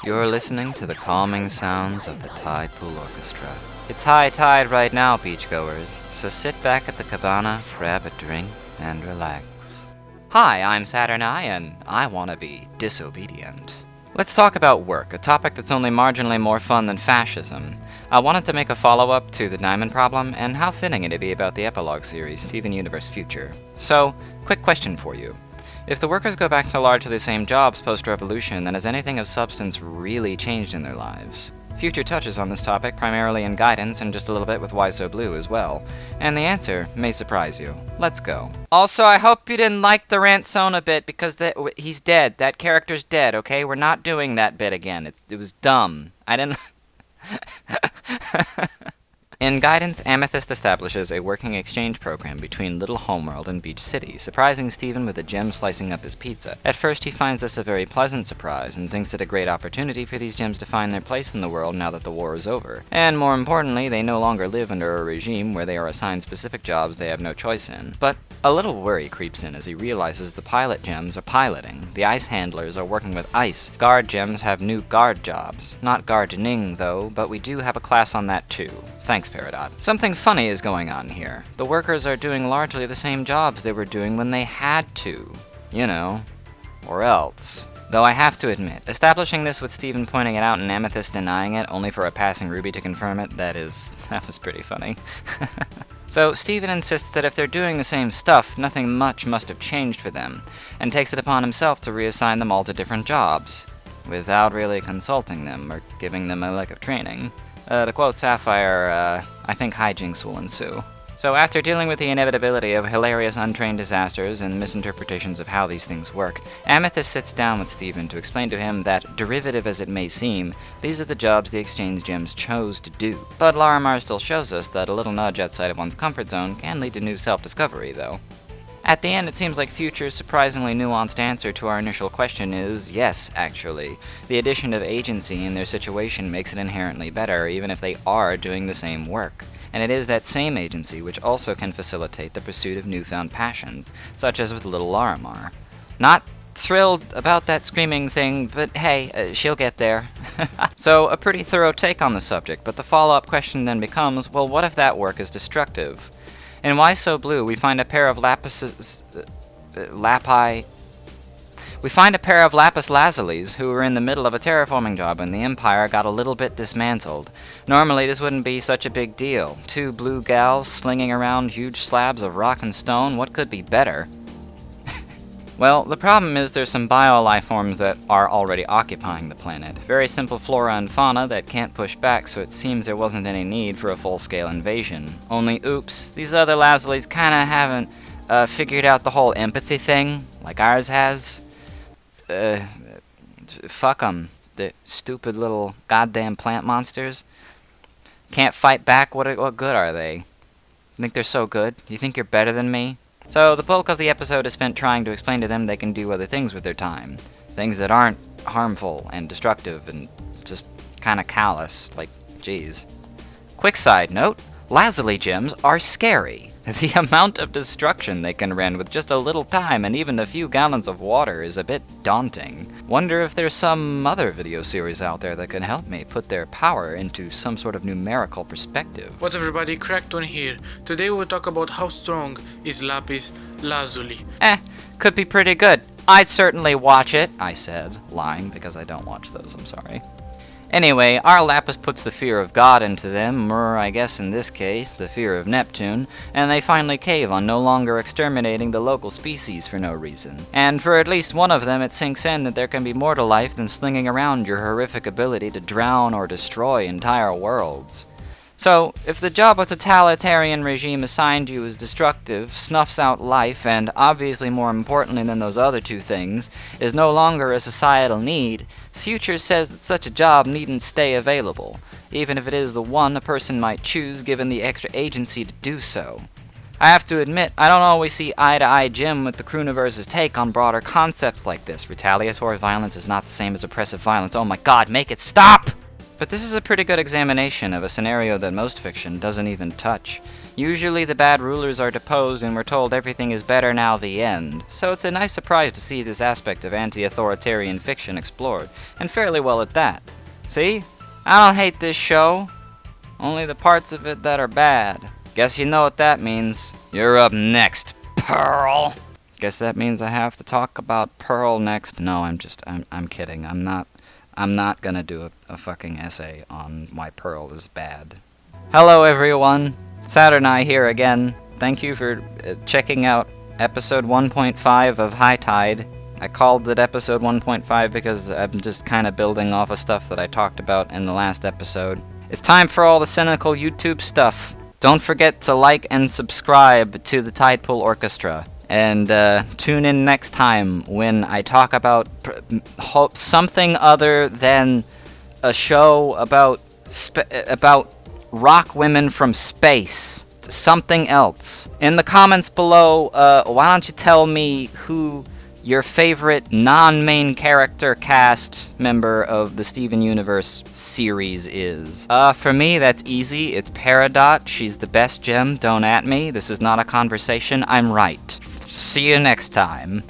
You're listening to the calming sounds of the Tidepool Orchestra. It's high tide right now, beachgoers, so sit back at the cabana, grab a drink, and relax. Hi, I'm Saturni, and I want to be disobedient. Let's talk about work, a topic that's only marginally more fun than fascism. I wanted to make a follow-up to the Diamond Problem, and how fitting it'd be about the epilogue series, Steven Universe Future. So, quick question for you. If the workers go back to largely the same jobs post-revolution, then has anything of substance really changed in their lives? Future touches on this topic primarily in guidance and just a little bit with Why So Blue as well. And the answer may surprise you. Let's go. Also, I hope you didn't like the rant Sona bit because he's dead. That character's dead, okay? We're not doing that bit again. It was dumb. I didn't... In Guidance, Amethyst establishes a working exchange program between Little Homeworld and Beach City, surprising Steven with a gem slicing up his pizza. At first, he finds this a very pleasant surprise, and thinks it a great opportunity for these gems to find their place in the world now that the war is over. And more importantly, they no longer live under a regime where they are assigned specific jobs they have no choice in. But a little worry creeps in as he realizes the pilot gems are piloting, the ice handlers are working with ice, guard gems have new guard jobs. Not gardening, though, but we do have a class on that too. Thanks, Peridot. Something funny is going on here. The workers are doing largely the same jobs they were doing when they had to. You know, or else. Though I have to admit, establishing this with Steven pointing it out and Amethyst denying it, only for a passing Ruby to confirm it, that was pretty funny. So, Steven insists that if they're doing the same stuff, nothing much must have changed for them, and takes it upon himself to reassign them all to different jobs, without really consulting them or giving them a lick of training. To quote Sapphire, I think hijinks will ensue. So after dealing with the inevitability of hilarious untrained disasters and misinterpretations of how these things work, Amethyst sits down with Steven to explain to him that, derivative as it may seem, these are the jobs the exchange gems chose to do. But Larimar still shows us that a little nudge outside of one's comfort zone can lead to new self-discovery, though. At the end, it seems like Future's surprisingly nuanced answer to our initial question is yes, actually. The addition of agency in their situation makes it inherently better, even if they are doing the same work. And it is that same agency which also can facilitate the pursuit of newfound passions, such as with little Larimar. Not thrilled about that screaming thing, but hey, she'll get there. So, a pretty thorough take on the subject, but the follow-up question then becomes, well, what if that work is destructive? In Why So Blue, we find a pair of lapis lazulis who were in the middle of a terraforming job when the Empire got a little bit dismantled. Normally, this wouldn't be such a big deal. Two blue gals slinging around huge slabs of rock and stone, what could be better? Well, the problem is there's some bio-life forms that are already occupying the planet. Very simple flora and fauna that can't push back, so it seems there wasn't any need for a full-scale invasion. Only oops, these other Lazulis kinda haven't figured out the whole empathy thing, like ours has. Fuck 'em. The stupid little goddamn plant monsters. Can't fight back, what good are they? You think they're so good? You think you're better than me? So, the bulk of the episode is spent trying to explain to them they can do other things with their time. Things that aren't harmful and destructive and just kinda callous, like, geez. Quick side note, Lazuli gems are scary. The amount of destruction they can rend with just a little time and even a few gallons of water is a bit daunting. Wonder if there's some other video series out there that can help me put their power into some sort of numerical perspective. What's up everybody, Crackton here. Today we'll talk about how strong is Lapis Lazuli. Could be pretty good. I'd certainly watch it, I said, lying because I don't watch those, I'm sorry. Anyway, our Lapis puts the fear of God into them, or I guess in this case, the fear of Neptune, and they finally cave on no longer exterminating the local species for no reason. And for at least one of them, it sinks in that there can be more to life than slinging around your horrific ability to drown or destroy entire worlds. So, if the job a totalitarian regime assigned you is destructive, snuffs out life, and obviously more importantly than those other two things, is no longer a societal need, Future says that such a job needn't stay available, even if it is the one a person might choose given the extra agency to do so. I have to admit, I don't always see eye-to-eye Jim with the Crooniverse's take on broader concepts like this. Retaliatory violence is not the same as oppressive violence. Oh my god, make it stop! But this is a pretty good examination of a scenario that most fiction doesn't even touch. Usually the bad rulers are deposed and we're told everything is better now, the end. So it's a nice surprise to see this aspect of anti-authoritarian fiction explored, and fairly well at that. See? I don't hate this show. Only the parts of it that are bad. Guess you know what that means. You're up next, Pearl. Guess that means I have to talk about Pearl next. No, I'm kidding. I'm not gonna do a fucking essay on why Pearl is bad. Hello everyone. Saturnine here again. Thank you for checking out episode 1.5 of High Tide. I called it episode 1.5 because I'm just kind of building off of stuff that I talked about in the last episode. It's time for all the cynical YouTube stuff. Don't forget to like and subscribe to the Tidepool Orchestra. And tune in next time when I talk about something other than a show about rock women from space. Something else. In the comments below, why don't you tell me who your favorite non-main character cast member of the Steven Universe series is? For me, that's easy. It's Peridot. She's the best gem. Don't at me. This is not a conversation. I'm right. See you next time.